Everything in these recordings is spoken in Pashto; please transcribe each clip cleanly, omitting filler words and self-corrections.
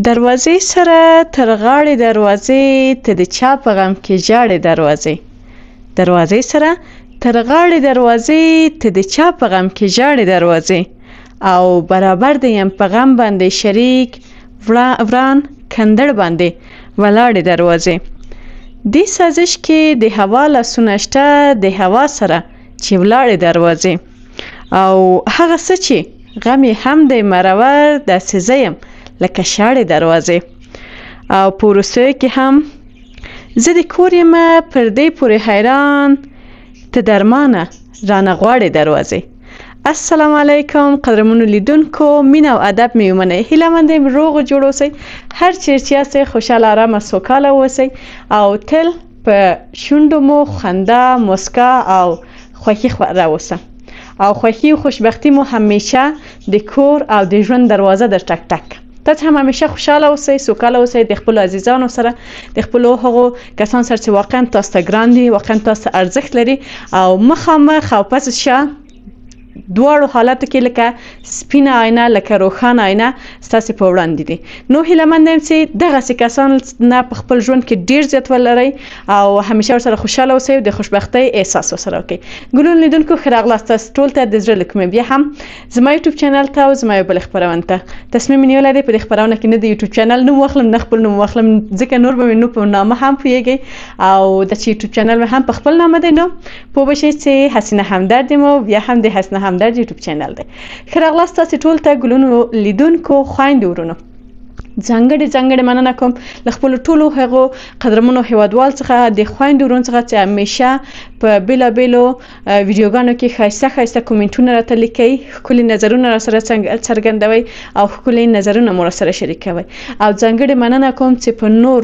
دروازې سره تر غاړې دروازې ته د چا په غم کې ژاړې دروازې. دروازې سره تر غاړې دروازې ته د چا په غم کې ژاړې دروازې. او برابر د یم په غم باندې شریک وران کندړ باندې ولاړې دروازې. دې سازش کې د هوا لاسونه شته د هوا سره چې ولاړې دروازې. او هغه څه چې غم یې هم دی مرور داسې زه یم لکه شاړې دروازې. او په وروستیو کې هم زه د کور یم پر دې پورې حیران ته درمانه رانه غواړې دروازې. السلام علیکم قدرمنو لیدونکو، مینه او ادب مې ومنئ. هیله مند یم روغ و جوړ اوسئ، هر چیرې چې یاستئ خوشحاله ارامه سوکاله اوسئ او تل په شونډو مو خندا موسکا او خوښي راوسه. او خوښي او خوشبختي مو همیشه د کور او د ژوند دروازه در ټک ټک. تاسو هم همیشه خوشاله اوسئ، سوکاله اوسئ د خپل عزیزانو سره، د خپل هغو کسان سره چې واقعا تاسو ته ګران دي، واقعا تاسو ته ارزښت لري. او مخامخ او پس شه دواړو حالاتو کې لکه سپینه آینه لکه روښانه آینه ستاسې په وړاندې دي. نو هیله مند یم چې دغسې کسان نه په خپل ژوند کې ډیر زیات ولرئ او همیشه ورسره خوشحاله اوسئ او د خوشبختۍ احساس ورسره وکړئ. ګلونو لیدونکو ښه راغلاست تاسو ټول ته د زړه له کومې بیا هم زما یوټیوب چینل ته او زما یو بلې خپرونې ته تصمیم مې نیولی دی په دې خپرونه کې نه د یوټیوب چینل نوم واخلم نه خپل نوم واخلم، ځکه نور به مې نو په نامه هم پوهیږئ او د چې یوټیوب چینل مې هم په خپل نامه دی. نو پوه به شئ چې حسینه همدرد یم او بیا هم د حسینه همدرد یوټیوب چینل دی. ښه راغلاست تاسې ټول ته ګلونو لیدونکو، خویندو ورونو. ځانګړې مننه کوم له خپلو ټولو هغو قدرمنو هیوادوال څخه د خویندو ورونو څخه چې همیشه په بېلابېلو ویډیوګانو کې ښایسته کومنټونه راته لیکئ، ښکلي نظرونه راسره څرګندوئ او ښکلي نظرونه مو راسره شریکوئ. او ځانګړې مننه کوم چې په نور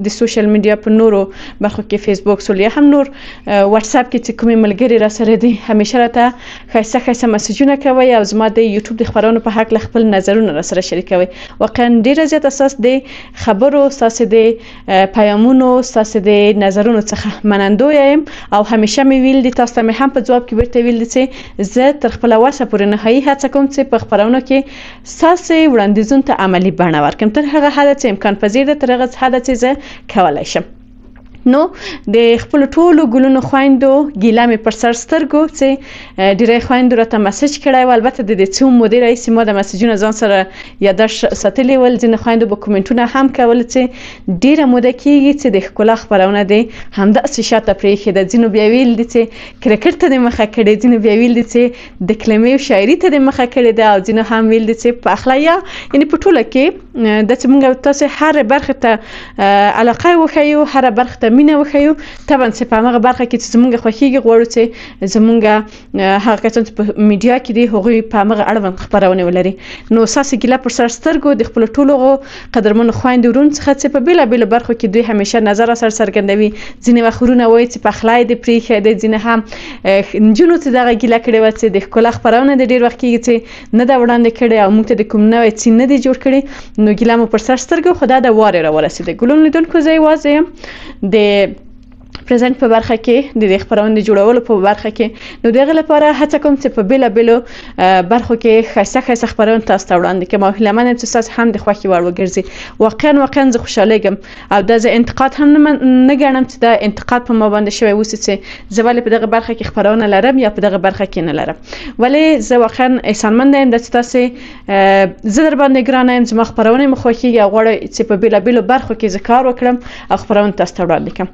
د سوشل میډیا په نورو برخو کې فیسبوک سول یا هم نور واتساپ کې چې کومې ملګري راسره دي همیشه راته ښایسته مسیجونه کوئ او زما د یوټیوب د خپرونو په هکله خپل نظرونه راسره شریکوئ. واقعا ډیره زیات اساس د خبرو ستاسې د پیامونو ستاسې د نظرونو څخه منندویه یم او همیشه مې ویل دي، تاسو ته مې هم په ځواب کې بیرته ویل دي چې زه تر خپله وسه پورې نهایي هڅه کوم چې په خپرونو کې ستاسې وړاندیزونو ته عملي بڼه ورکړم تر هغه حده چې امکان پذیر ده، تر هغه حده چې زه کولی شم. نو د خپل ټولو ګلونو خویندو ګیله مې پر سر سترګو چې ډیری خویندو راته مسیج کړی و. البته د دې څو مودې راهیسې ما د مسیجونه ځان سره یادداشت ساتلي ول. ځینې خویندو به کومنټونه هم کول چې ډیره موده کېږي چې د ښکلا خپرونه دې همداسې شاته پرېښې ده. ځینو بیا ویل دي چې کرکټ ته دې مخه کړې، ځینو بیا ویل دي چې د کلمې او شاعري ته دې مخه کړې ده او ځینو هم ویل دي چې پخلی یا یعنې په ټوله کې دا چې موږ تاسې هرې برخې ته علاقه وښیو، هره برخې ته مینه وښیو. طبعا چې په همغه برخه کې چې زموږ خوښیږي غواړو چې زموږ هغه کسان چې په میډیا کې دي هغوی په همغه اړوند خپرونې ولري. نو ستاسې ګیله پر سر سترګو د خپلو ټولو قدرمنو خویندو ورونو څخه چې په بېلابېلو برخو کې دوی همیشه نظر راسره څرګندوي. ځینې وخت ورونه وایي چې پخلی دې پرېښی دی، ځینې هم نجونو ته دغه ګیله کړې وه چې د ښکلا خپرونه دې ډېر وخت کېږي چې نه ده وړاندې کړې او موږ ته د کوم نوی څه نه دی جوړ کړی. نو ګیله مو پر سر سترګو، خو دا د وارې راورسېده. ګلونو لیدونکو زه یوازې یم د پریزنټ په برخه کې د دې خپرونې د جوړولو په برخه کې. نو د هغې لپاره هڅه کوم چې په بېلابېلو برخو کې ښایسته خپرونې تاسو ته وړاندې کړم او هیله مند یم چې ستاسو هم د خوښې وړ وګرځي. واقعا زه خوشحالیږم او دا زه انتقاد هم نه ګڼم چې دا انتقاد په ما باندې شوی اوسي چې زه ولې په دغه برخه کې خپرونه لرم یا په دغه برخه کې نه لرم. ولې زه واقعا احسانمنده یم چې تاسې زه در باندې ګرانه یم، زما خپرونې مو خوښیږي او غواړم چې په بېلابېلو برخو کې زه کار وکړم او خپرونه تاسو ته وړاندې کړم.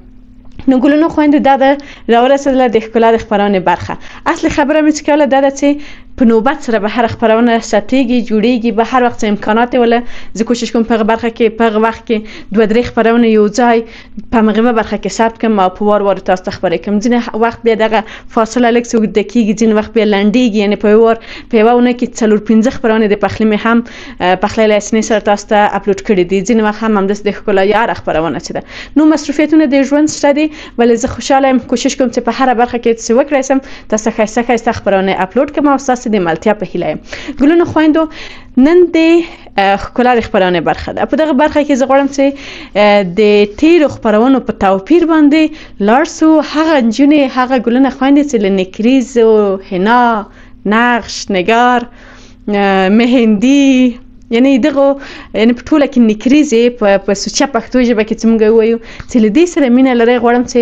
نو ګلونو خویندو دا ده راورسېدله د ښکلا د خپرونې برخه. اصلي خبره مې چې کوله دا ده چې په نوبت سره به هر خپرونه ثبتېږي جوړېږي، به هر وخت امکانات یې وله زه کوشش کوم په هغه برخه کې په هغه وخت کې 2-3 خپرونه یو ځای په همغه برخه کې ثبت کړم او په وار تاسو ته خپرې کړم. ځینې وخت بیا دغه فاصله لږ څه اوږده کېږي، ځینې وخت بیا لنډېږي، یعنې په یوه اونۍ کې 4-5 خپرونې د پخلي مې هم پخلی له حسینې سره تاسو ته اپلوډ کړي دي. ځینې وخت هم همداسې د ښکلا یاره خپرونه چې ده. نو مصروفیتونه د ژوند شته دي، ولې زه خوشحاله یم، کوشش کوم چې په هره برخه کې څه وکړی شم تاسو ښایسته خپرونې اپلوډ کړم او ستاسو د ملتیا په هیله یم. ګلونو خویندو نن د ښکلا د خپرونې برخه ده. په دغه برخه کې زه غواړم چې د تیرو خپرونو په توپیر باندې لاړ شو. هغه نجونې هغه ګلونه خویندې چې له نکریزو، حنا، نقش، نگار، مهندی، یعنی دغه یعنی په ټوله کې نکریزې په سوچه پښتو ژبه کې څنګه وایو چې له دې سره مینه لري غواړم چې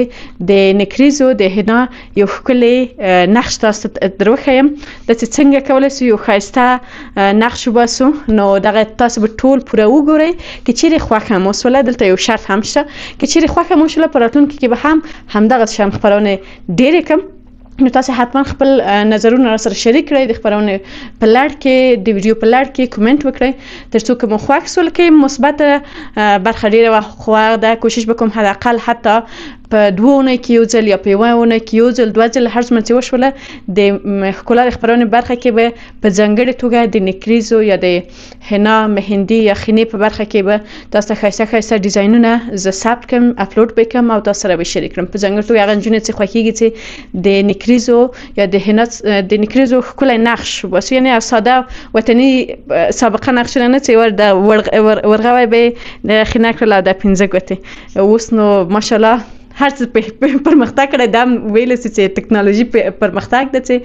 د نکریزو د حنا یو ښکلی نقش تاسو دروښیم د څنګه کولای شو یو ښایسته نقش وباسو نو دغه تاسو به ټول پوره وګورئ که چیرې خوښه مو شوله دلته یو شرط هم شته که چیرې خوښه مو شوله په راتلونکي کې به همدغه شان خپرونه ډېرې کم نو تاسو حتما خپل نظرونه سره شریک کړئ د خبرونه په لړ کې د ویډیو په لړ کې کمنټ وکړئ ترڅو کوم خوښ سول کې مثبت برخه ډیره وخت دا کوشش وکم حداقل حتی په دوونه کې یو ځل یا په یوونه کې یو ځل دوه ځل هر څومره چې وشوله د ښکلا د خبرونه برخه کې به په ځانګړي توګه د نکریزو یا د حنا مهندي یا خینې په برخه کې به تاسو ښایسته ډیزاینونه ز ثبت کوم اپلوډ وکم او تاسو سره به شریک کړم په ځانګړي توګه هغه جنونه چې خوښیږي چې د نکریزو یا د حنا د نکریزو ښکلی نقش واسو یعنی ساده وطني سابقه نقش نه چې ورغوي به د خینه کړل د 15 ګوتې اوس نو ماشاءالله هر څه پرمختګ کړی دا ویل چې ټکنالوژي پرمختګ ده چې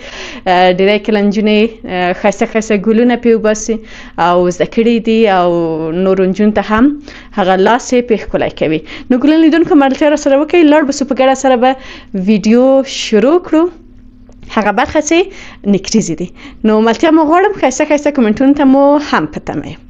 ډېری کله نجونې ښایسته ګلونه پې وباسي او زده کړي دي او نورو نجونو ته هم هغه لاس یې پې ښکلی کوي نو ګلان لیدونکو ملتیا راسره وکړئ لاړ به سو په ګډه سره به ویډیو شروع کړو هغه برخه چې نکریزې دي نو ملتیا مو غواړم ښایسته کومنټونو ته مو هم په تمه یم